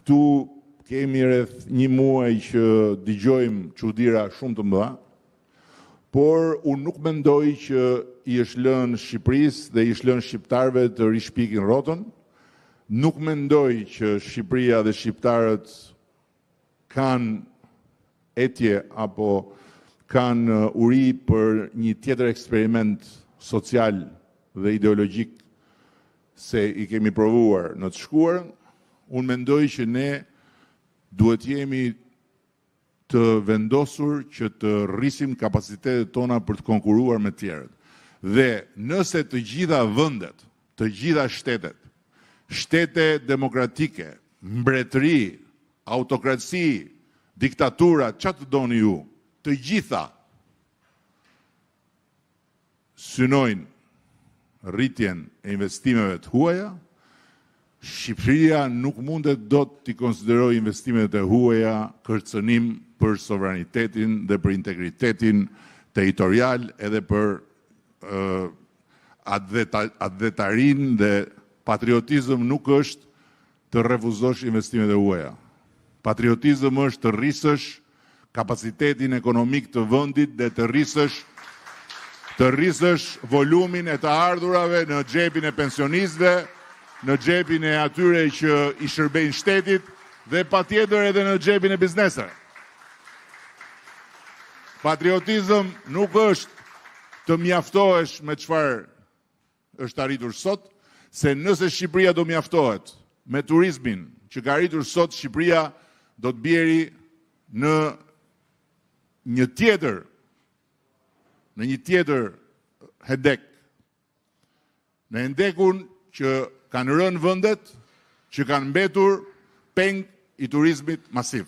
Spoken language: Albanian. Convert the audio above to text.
Këtu kemi rreth 1 muaj që dëgjojmë çuditëra shumë të mëdha, por unë nuk mendoj që i është lënë Shqipërisë dhe i është lënë shqiptarëve të rishpikin rrotën. Nuk mendoj që Shqipëria dhe shqiptarët kanë etje apo kanë uri për një tjetër eksperiment social dhe ideologjik se i kemi provuar në të shkuarën. Unë mendoj që ne duhet jemi të vendosur që të rrisim kapacitetet tona për të konkuruar me tjerët. Dhe nëse të gjitha vendet, të gjitha shtetet, shtete demokratike, mbretëri, autokraci, diktatura, çfarë të doni ju, të gjitha synojnë rritjen e investimeve të huaja, Shqipëria nuk mundet dot t'i konsiderojë investimet e huaja kërcënim për sovranitetin dhe për integritetin territorial edhe për advetarin dhe patriotizëm nuk është të refuzosh investimet e huaja. Patriotizëm është të rrisësh kapacitetin ekonomik të vendit dhe të rrisësh volumin e të ardhurave në xhepin e pensionistëve, në xhepin e atyre që i shërbejnë shtetit dhe patjetër edhe në xhepin e bizneseve. Patriotizëm nuk është të mjaftohesh me çfarë është arritur sot, se nëse Shqipëria do mjaftohet me turizmin që ka arritur sot, Shqipëria do të bjeri në një tjetër hedek. Në hendekun që kanë rënë vendet që kanë mbetur peng i turizmit masiv.